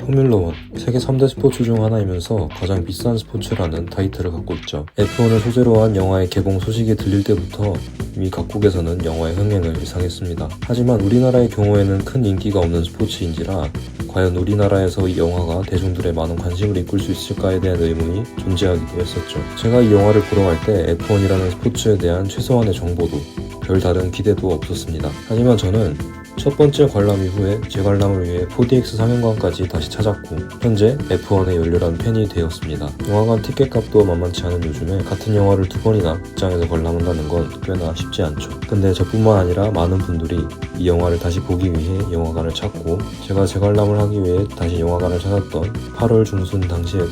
포뮬러 1, 세계 3대 스포츠 중 하나이면서 가장 비싼 스포츠라는 타이틀을 갖고 있죠. F1을 소재로 한 영화의 개봉 소식이 들릴 때부터 이미 각국에서는 영화의 흥행을 예상했습니다. 하지만 우리나라의 경우에는 큰 인기가 없는 스포츠인지라 과연 우리나라에서 이 영화가 대중들의 많은 관심을 이끌 수 있을까에 대한 의문이 존재하기도 했었죠. 제가 이 영화를 보러 갈 때 F1이라는 스포츠에 대한 최소한의 정보도 별다른 기대도 없었습니다. 하지만 저는 첫 번째 관람 이후에 재관람을 위해 4DX 상영관까지 다시 찾았고 현재 F1의 열렬한 팬이 되었습니다. 영화관 티켓값도 만만치 않은 요즘에 같은 영화를 두 번이나 극장에서 관람한다는 건 꽤나 쉽지 않죠. 근데 저뿐만 아니라 많은 분들이 이 영화를 다시 보기 위해 영화관을 찾고 제가 재관람을 하기 위해 다시 영화관을 찾았던 8월 중순 당시에도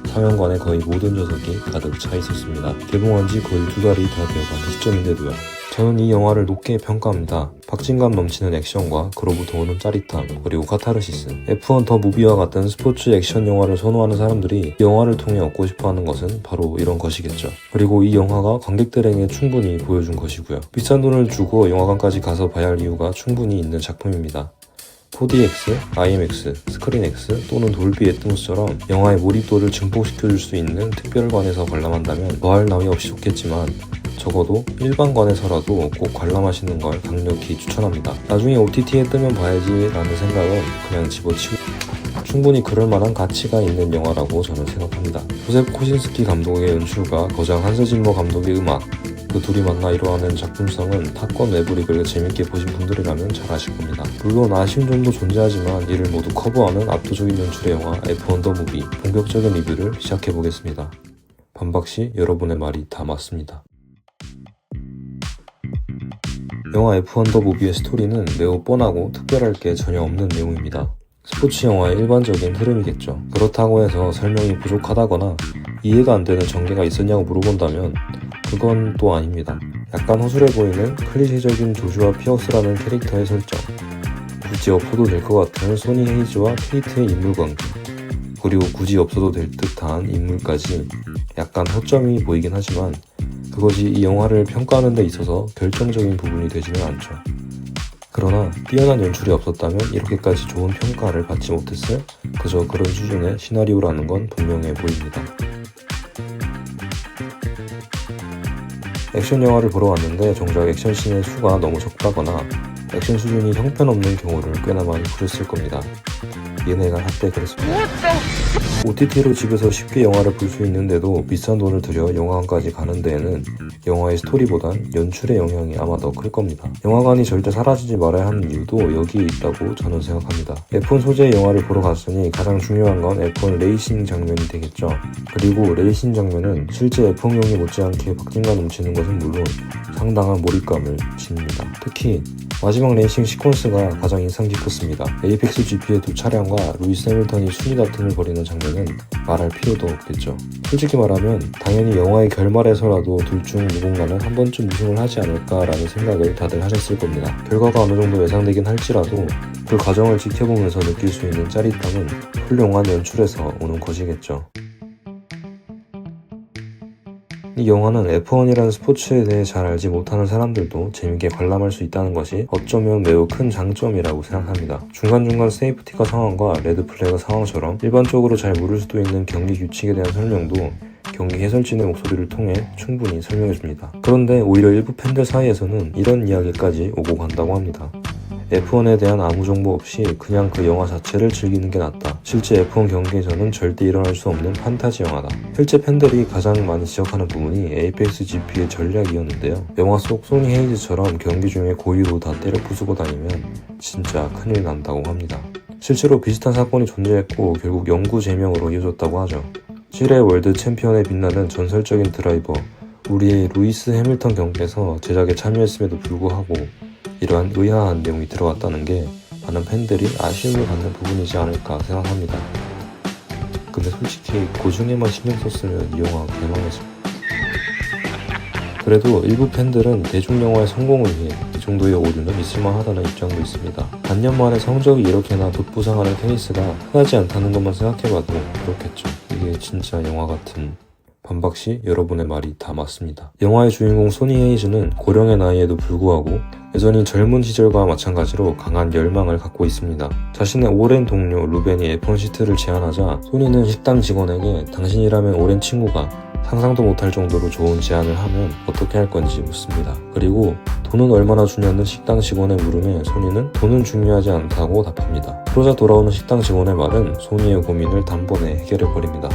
상영관에 거의 모든 좌석이 가득 차 있었습니다. 개봉한 지 거의 2달이 다 되어가는 시점인데도요. 저는 이 영화를 높게 평가합니다. 박진감 넘치는 액션과 그로부터 오는 짜릿함, 그리고 카타르시스. F1 더 무비와 같은 스포츠 액션 영화를 선호하는 사람들이 이 영화를 통해 얻고 싶어하는 것은 바로 이런 것이겠죠. 그리고 이 영화가 관객들에게 충분히 보여준 것이고요. 비싼 돈을 주고 영화관까지 가서 봐야 할 이유가 충분히 있는 작품입니다. 4DX, IMAX, 스크린X 또는 돌비 애트모스처럼 영화의 몰입도를 증폭시켜줄 수 있는 특별관에서 관람한다면 더할 나위 없이 좋겠지만 적어도 일반관에서라도 꼭 관람하시는 걸 강력히 추천합니다. 나중에 OTT에 뜨면 봐야지 라는 생각은 그냥 집어치고 충분히 그럴만한 가치가 있는 영화라고 저는 생각합니다. 조셉 코신스키 감독의 연출과 거장 한스 짐머 감독의 음악, 그 둘이 만나 이루어낸 작품성은 탑건 매브릭을 재밌게 보신 분들이라면 잘 아실 겁니다. 물론 아쉬운 점도 존재하지만 이를 모두 커버하는 압도적인 연출의 영화 F1 더 무비, 본격적인 리뷰를 시작해보겠습니다. 반박시 여러분의 말이 다 맞습니다. 영화 F1 더 무비의 스토리는 매우 뻔하고 특별할 게 전혀 없는 내용입니다. 스포츠 영화의 일반적인 흐름이겠죠. 그렇다고 해서 설명이 부족하다거나 이해가 안 되는 전개가 있었냐고 물어본다면 그건 또 아닙니다. 약간 허술해 보이는 클리셰적인 조슈아 피어스라는 캐릭터의 설정, 굳이 없어도 될 것 같은 소니 헤이즈와 케이트의 인물 관계, 그리고 굳이 없어도 될 듯한 인물까지 약간 허점이 보이긴 하지만 그것이 이 영화를 평가하는 데 있어서 결정적인 부분이 되지는 않죠. 그러나 뛰어난 연출이 없었다면 이렇게까지 좋은 평가를 받지 못했을 그저 그런 수준의 시나리오라는 건 분명해 보입니다. 액션 영화를 보러 왔는데 정작 액션씬의 수가 너무 적다거나 액션 수준이 형편없는 경우를 꽤나 많이 보셨을 겁니다. 얘네가 한때 그랬습니다. OTT로 집에서 쉽게 영화를 볼 수 있는데도 비싼 돈을 들여 영화관까지 가는 데에는 영화의 스토리보단 연출의 영향이 아마 더 클 겁니다. 영화관이 절대 사라지지 말아야 하는 이유도 여기에 있다고 저는 생각합니다. F1 소재의 영화를 보러 갔으니 가장 중요한 건 F1 레이싱 장면이 되겠죠. 그리고 레이싱 장면은 실제 F1 경기 못지않게 박진감 넘치는 것은 물론 상당한 몰입감을 줍니다. 특히 마지막 레이싱 시퀀스가 가장 인상 깊었습니다. 에이펙스 GP의 두 차량과 루이스 해밀턴이 순위 다툼을 벌이는 장면은 말할 필요도 없겠죠. 솔직히 말하면 당연히 영화의 결말에서라도 둘 중 누군가는 한 번쯤 우승을 하지 않을까라는 생각을 다들 하셨을 겁니다. 결과가 어느 정도 예상되긴 할지라도 그 과정을 지켜보면서 느낄 수 있는 짜릿함은 훌륭한 연출에서 오는 것이겠죠. 이 영화는 F1이라는 스포츠에 대해 잘 알지 못하는 사람들도 재밌게 관람할 수 있다는 것이 어쩌면 매우 큰 장점이라고 생각합니다. 중간중간 세이프티카 상황과 레드 플래그 상황처럼 일반적으로 잘 모를 수도 있는 경기 규칙에 대한 설명도 경기 해설진의 목소리를 통해 충분히 설명해줍니다. 그런데 오히려 일부 팬들 사이에서는 이런 이야기까지 오고 간다고 합니다. F1에 대한 아무 정보 없이 그냥 그 영화 자체를 즐기는 게 낫다. 실제 F1 경기에서는 절대 일어날 수 없는 판타지 영화다. 실제 팬들이 가장 많이 지적하는 부분이 에이펙스 GP의 전략이었는데요. 영화 속 소니 헤이즈처럼 경기 중에 고의로 다 때려 부수고 다니면 진짜 큰일 난다고 합니다. 실제로 비슷한 사건이 존재했고 결국 영구 제명으로 이어졌다고 하죠. 7회 월드 챔피언에 빛나는 전설적인 드라이버 우리의 루이스 해밀턴 경기에서 제작에 참여했음에도 불구하고 이러한 의아한 내용이 들어갔다는 게 많은 팬들이 아쉬움을 갖는 부분이지 않을까 생각합니다. 근데 솔직히 그 중에만 신경 썼으면 이 영화 개망했습니다. 그래도 일부 팬들은 대중영화의 성공을 위해 이 정도의 오류는 있을만하다는 입장도 있습니다. 반년 만에 성적이 이렇게나 돋부상하는 테니스가 흔하지 않다는 것만 생각해봐도 그렇겠죠. 이게 진짜 영화 같은 반박시 여러분의 말이 다 맞습니다. 영화의 주인공 소니 헤이즈는 고령의 나이에도 불구하고 여전히 젊은 시절과 마찬가지로 강한 열망을 갖고 있습니다. 자신의 오랜 동료 루벤이 F1 시트를 제안하자 소니는 식당 직원에게 당신이라면 오랜 친구가 상상도 못할 정도로 좋은 제안을 하면 어떻게 할 건지 묻습니다. 그리고 돈은 얼마나 주냐는 식당 직원의 물음에 소니는 돈은 중요하지 않다고 답합니다. 그러자 돌아오는 식당 직원의 말은 소니의 고민을 단번에 해결해버립니다.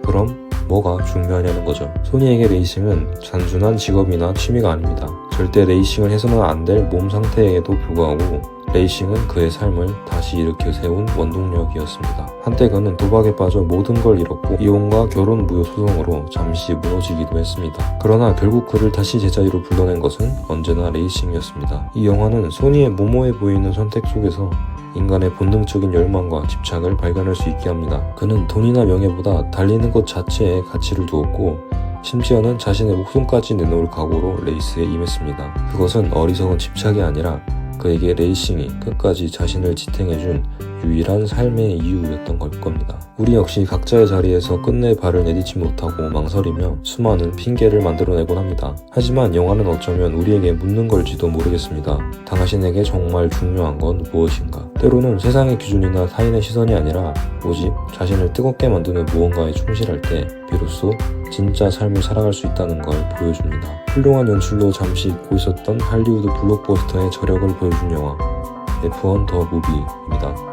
그럼 뭐가 중요하냐는 거죠. 소니에게 레이싱은 단순한 직업이나 취미가 아닙니다. 절대 레이싱을 해서는 안 될 몸 상태에도 불구하고 레이싱은 그의 삶을 다시 일으켜 세운 원동력이었습니다. 한때 그는 도박에 빠져 모든 걸 잃었고 이혼과 결혼 무효 소송으로 잠시 무너지기도 했습니다. 그러나 결국 그를 다시 제자리로 불러낸 것은 언제나 레이싱이었습니다. 이 영화는 소니의 모모해 보이는 선택 속에서 인간의 본능적인 열망과 집착을 발견할 수 있게 합니다. 그는 돈이나 명예보다 달리는 것 자체에 가치를 두었고 심지어는 자신의 목숨까지 내놓을 각오로 레이스에 임했습니다. 그것은 어리석은 집착이 아니라 그에게 레이싱이 끝까지 자신을 지탱해준 유일한 삶의 이유였던 걸 겁니다. 우리 역시 각자의 자리에서 끝내 발을 내딛지 못하고 망설이며 수많은 핑계를 만들어내곤 합니다. 하지만 영화는 어쩌면 우리에게 묻는 걸지도 모르겠습니다. 당신에게 정말 중요한 건 무엇인가? 때로는 세상의 기준이나 타인의 시선이 아니라 오직 자신을 뜨겁게 만드는 무언가에 충실할 때 비로소 진짜 삶을 살아갈 수 있다는 걸 보여줍니다. 훌륭한 연출로 잠시 잊고 있었던 할리우드 블록버스터의 저력을 보여준 영화 F1 더 무비입니다.